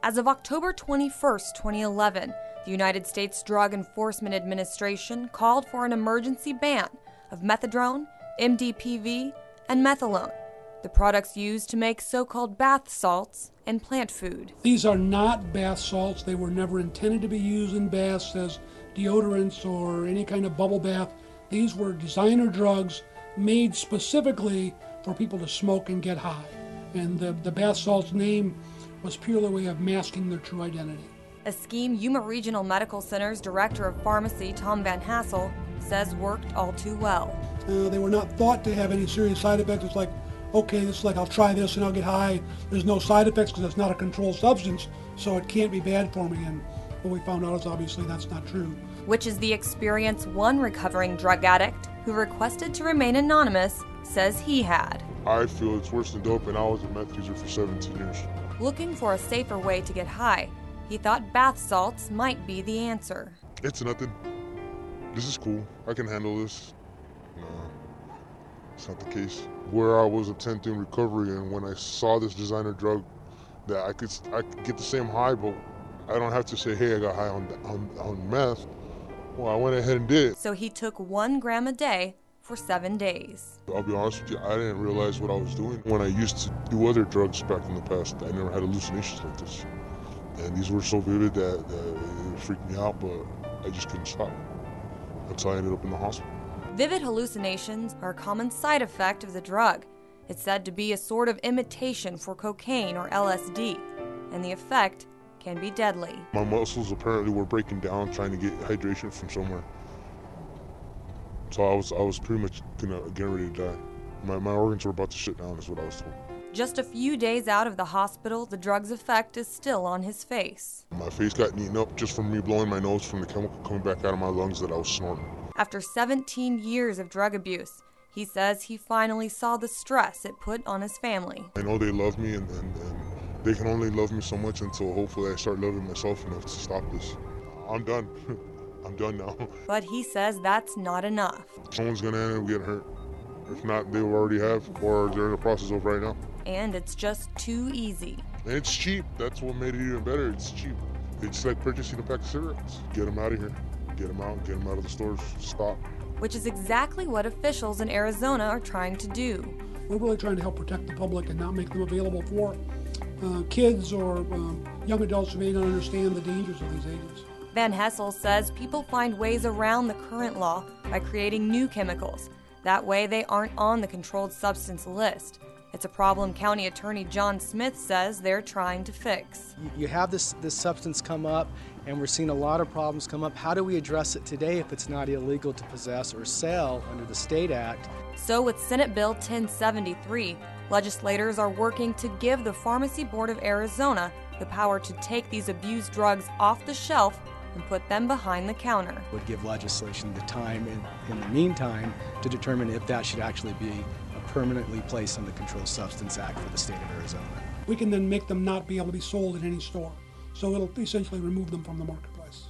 As of October 21, 2011, the United States Drug Enforcement Administration called for an emergency ban of methadone, MDPV, and methylone, the products used to make so-called bath salts and plant food. These are not bath salts. They were never intended to be used in baths as deodorants or any kind of bubble bath. These were designer drugs made specifically for people to smoke and get high. And the bath salts name was purely a way of masking their true identity. A scheme Yuma Regional Medical Center's Director of Pharmacy, Tom Van Hassel, says worked all too well. They were not thought to have any serious side effects. It's like, okay, this is like I'll try this and I'll get high. There's no side effects because it's not a controlled substance, so it can't be bad for me. And what we found out is obviously that's not true. Which is the experience one recovering drug addict who requested to remain anonymous says he had. I feel it's worse than dope, and I was a meth user for 17 years. Looking for a safer way to get high, he thought bath salts might be the answer. It's nothing. This is cool. I can handle this. No, it's not the case. Where I was attempting recovery, and when I saw this designer drug that I could get the same high, but I don't have to say, hey, I got high on meth. Well, I went ahead and did. So he took 1 gram a day for 7 days. I'll be honest with you, I didn't realize what I was doing. When I used to do other drugs back in the past, I never had hallucinations like this. And these were so vivid that it freaked me out, but I just couldn't stop until I ended up in the hospital. Vivid hallucinations are a common side effect of the drug. It's said to be a sort of imitation for cocaine or LSD, and the effect can be deadly. My muscles apparently were breaking down trying to get hydration from somewhere. So I was pretty much getting ready to die. My organs were about to shut down is what I was told. Just a few days out of the hospital, the drug's effect is still on his face. My face got eaten up just from me blowing my nose from the chemical coming back out of my lungs that I was snorting. After 17 years of drug abuse, he says he finally saw the stress it put on his family. I know they love me, and they can only love me so much until hopefully I start loving myself enough to stop this. I'm done. I'm done now. But he says that's not enough. Someone's gonna end up getting hurt. If not, they already have, or they're in the process of right now. And it's just too easy. And it's cheap. That's what made it even better. It's cheap. It's like purchasing a pack of cigarettes. Get them out of here. Get them out of the stores. Stop. Which is exactly what officials in Arizona are trying to do. We're really trying to help protect the public and not make them available for kids or young adults who may not understand the dangers of these agents. Van Hassel says people find ways around the current law by creating new chemicals. That way they aren't on the controlled substance list. It's a problem County Attorney John Smith says they're trying to fix. You have this substance come up, and we're seeing a lot of problems come up. How do we address it today if it's not illegal to possess or sell under the State Act? So with Senate Bill 1073, legislators are working to give the Pharmacy Board of Arizona the power to take these abused drugs off the shelf and put them behind the counter. Would give legislation the time in the meantime to determine if that should actually be permanently placed on the Controlled Substance Act for the state of Arizona. We can then make them not be able to be sold in any store. So it'll essentially remove them from the marketplace.